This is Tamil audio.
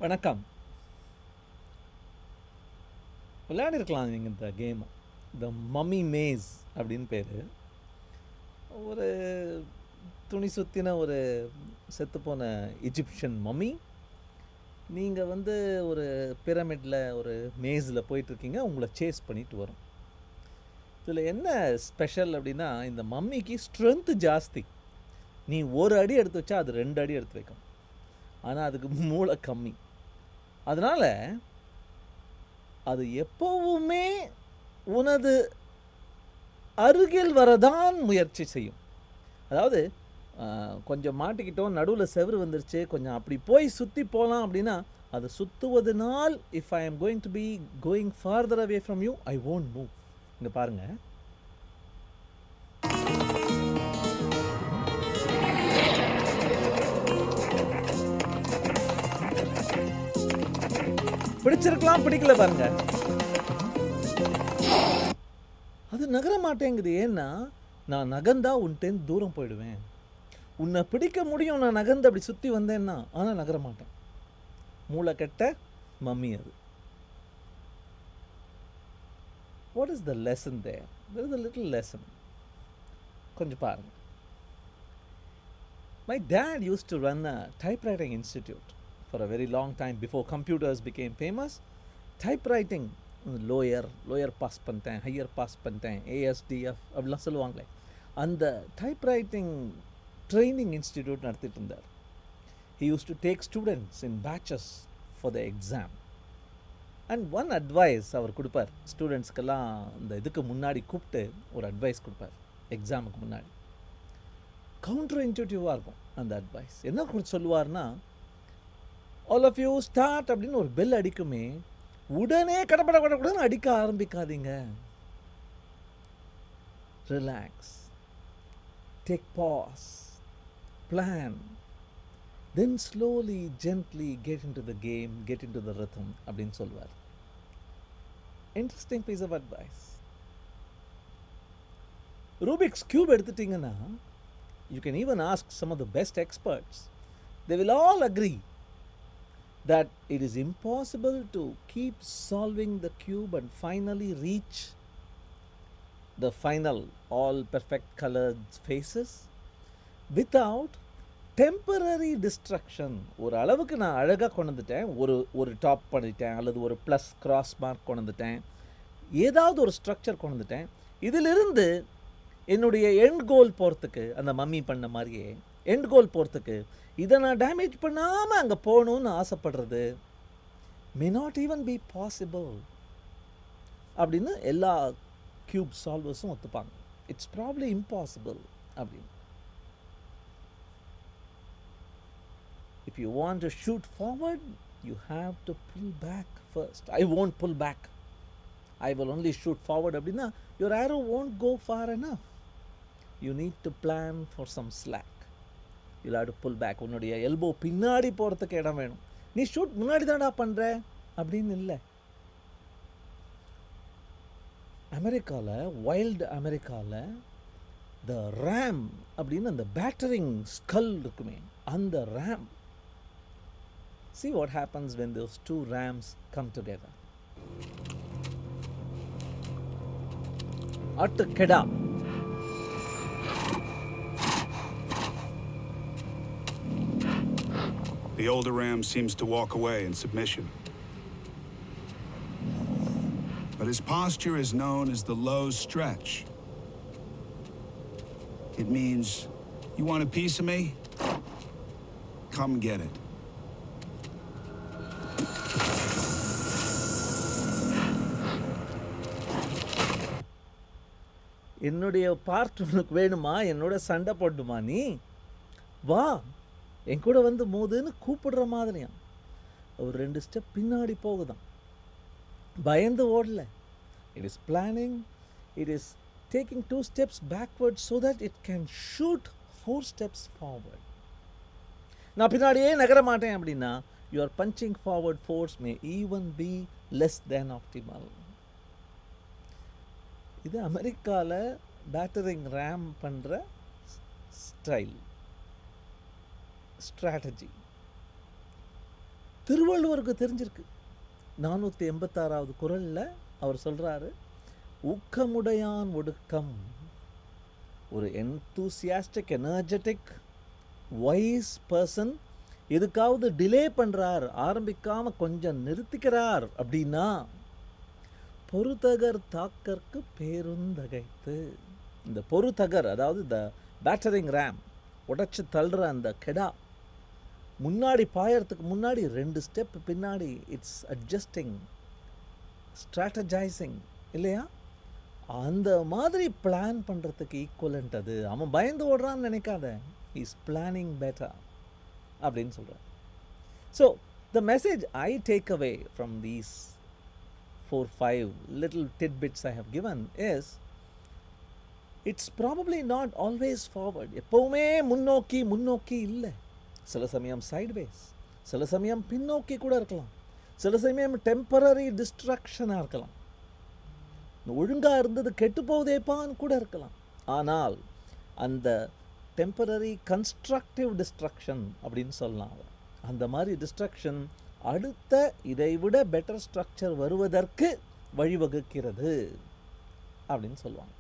வணக்கம். விளையாடிருக்கலாம் நீங்கள் இந்த கேம். த மம்மி மேஸ் அப்படின்னு பேர். ஒரு துணி சுற்றின ஒரு செத்துப்போன எஜிப்ஷியன் மம்மி. நீங்கள் ஒரு பிரமிடில் ஒரு மேஸில் போயிட்டுருக்கீங்க, உங்களை சேஸ் பண்ணிட்டு வரும். இதில் என்ன ஸ்பெஷல் அப்படின்னா, இந்த மம்மிக்கு ஸ்ட்ரென்த்து ஜாஸ்தி. நீ ஒரு அடி எடுத்து வச்சா அது 2 அடி எடுத்து வைக்கும். ஆனால் அதுக்கு மூளை கம்மி. அதனால் அது எப்போவுமே உனது அருகில் வரதான் முயற்சி செய்யும். அதாவது கொஞ்சம் மாட்டிக்கிட்டோம், நடுவில் செவுரு வந்துருச்சு, கொஞ்சம் அப்படி போய் சுற்றி போகலாம் அப்படின்னா அது சுற்றுவதனால் if I am going to be going farther away from you I won't move. இங்கே பாருங்கள், பிடிச்சிருக்கலாம், பிடிக்கல பாருங்க, அது நகர மாட்டேங்குது. ஏன்னா நான் நகர்ந்தா உன்கிட்ட தூரம் போயிடுவேன். உன்னை பிடிக்க முடியும் நான் நகர்ந்து அப்படி சுற்றி வந்தேன்னா, ஆனால் நகர மாட்டேன். மூளை கெட்ட மம்மி அது. What is the lesson there? There is a little lesson. கொஞ்சம் பாருங்க. My dad used to run a typewriting institute for a very long time before computers became famous. Typewriting lower pass பண்ணிட்டேன், ஹையர் பாஸ் பண்ணிட்டேன், ASDF அப்படிலாம் சொல்லுவாங்களே, அந்த டைப்ரைட்டிங் ட்ரைனிங் இன்ஸ்டிடியூட் நடத்திட்டு இருந்தார். He used to take students in batches for the exam. And one advice அவர் கொடுப்பார் ஸ்டூடெண்ட்ஸ்க்கெல்லாம். இந்த இதுக்கு முன்னாடி கூப்பிட்டு ஒரு அட்வைஸ் கொடுப்பார் எக்ஸாமுக்கு முன்னாடி. கவுண்டர் இன்ட்யூட்டிவாக இருக்கும் அந்த அட்வைஸ். என்ன சொல்லுவார்னா, ஆல் ஆஃப் யூ ஸ்டார்ட் அப்படின்னு ஒரு பெல் அடிக்குமே, உடனே கடப்படன்னு அடிக்க ஆரம்பிக்காதீங்க. Relax, take pause, plan, then slowly gently get into the game, get into the rhythm அப்படின்னு சொல்லுவார். Interesting piece of advice. Rubik's cube எடுத்துட்டிங்கன்னா, you can even ask some of the best experts. They will all agree that it is impossible to keep solving the cube and finally reach the final all perfect colored faces without temporary distraction. ஒரு அளவுக்கு நான் அழகாக கொண்டு வந்துட்டேன், ஒரு டாப் பண்ணிட்டேன், அல்லது ஒரு ப்ளஸ் கிராஸ் மார்க் கொண்டு வந்துட்டேன், ஏதாவது ஒரு ஸ்ட்ரக்சர் கொண்டு வந்துட்டேன். இதிலிருந்து என்னுடைய எண்ட் கோல் போகிறதுக்கு, அந்த மம்மி பண்ண மாதிரியே எண்ட் கோல் போகிறதுக்கு இதை நான் டேமேஜ் பண்ணாமல் அங்கே போகணுன்னு ஆசைப்படுறது may not even be possible அப்படின்னு எல்லா கியூப் சால்வர்ஸும் ஒத்துப்பாங்க. இட்ஸ் ப்ராப்ளி இம்பாசிபிள் அப்படின்னு. If you want to shoot forward you have to pull back first. I won't pull back, I will only shoot forward அப்படின்னா your arrow won't go far enough. You need to plan for some slack. You'll have to pull back. உன்னுடைய எல்போ பின்னாடி போகிறதுக்கு இடம் வேணும். நீ ஷூட் முன்னாடி தான்டா பண்ணுற அப்படின்னு இல்லை. அமெரிக்காவில், வைல்டு அமெரிக்காவில் த ரேம் அப்படின்னு அந்த பேட்டரிங் ஸ்கல் இருக்குமே, அந்த RAM. See what happens when those two rams come together. At கெடா. The older ram seems to walk away in submission. But his posture is known as the low stretch. It means, you want a piece of me? Come get it. என்னுடைய பார்ட் உனக்கு வேணுமா? என்னோட சண்டை போட்டுமா? நீ வா என் கூட மோதுன்னு கூப்பிடுற மாதிரியா. ஒரு 2 ஸ்டெப் பின்னாடி போகுதான், பயந்து ஓடல. It is planning, it is taking 2 steps backward so that it can shoot 4 steps forward. நான் பின்னாடியே நகர மாட்டேன் அப்படின்னா your punching forward force may even be less than optimal. இது அமெரிக்காவில் பேட்டரிங் ரேம் பண்ணுற ஸ்டைல், ஸ்ட்ராட்டஜி. திருவள்ளுவருக்கு தெரிஞ்சிருக்கு. 486வது குறளில் அவர் சொல்கிறாரு, ஊக்கமுடையான் ஒடுக்கம். ஒரு enthusiastic, எனர்ஜெட்டிக், வைஸ் பர்சன் எதுக்காவது டிலே பண்ணுறார், ஆரம்பிக்காமல் கொஞ்சம் நிறுத்திக்கிறார் அப்படின்னா பொறுத்தகர் தாக்கற்கு பேருந்தகைத்து. இந்த பொறுத்தகர் அதாவது இந்த பேட்டரிங் ரேம், உடைச்சி தள்ளுற அந்த கெடா முன்னாடி பாயறதுக்கு முன்னாடி 2 ஸ்டெப் பின்னாடி இட்ஸ் அட்ஜஸ்டிங், ஸ்ட்ராட்டஜைசிங் இல்லையா? அந்த மாதிரி பிளான் பண்ணுறதுக்கு ஈக்குவலண்ட் அது. அவன் பயந்து ஓடுறான்னு நினைக்காத, இஸ் பிளானிங் பெட்டர் அப்படின்னு சொல்கிறார். So the message I take away from these 4-5 little tidbits I have given is, it's probably not always forward. எப்போவுமே முன்னோக்கி முன்னோக்கி இல்லை. சில சமயம் சைட்வேஸ், சில சமயம் பின்னோக்கி கூட இருக்கலாம், சில சமயம் டெம்பரரி டிஸ்ட்ராக்ஷனாக இருக்கலாம், ஒழுங்காக இருந்தது கெட்டு போகுதேப்பான்னு கூட இருக்கலாம். ஆனால் அந்த டெம்பரரி கன்ஸ்ட்ரக்டிவ் டிஸ்ட்ரக்ஷன் அப்படின்னு சொல்லலாம். அந்த மாதிரி டிஸ்ட்ரக்ஷன் அடுத்த இதைவிட பெட்டர் ஸ்ட்ரக்சர் வருவதற்கு வழிவகுக்கிறது அப்படின்னு சொல்லுவாங்க.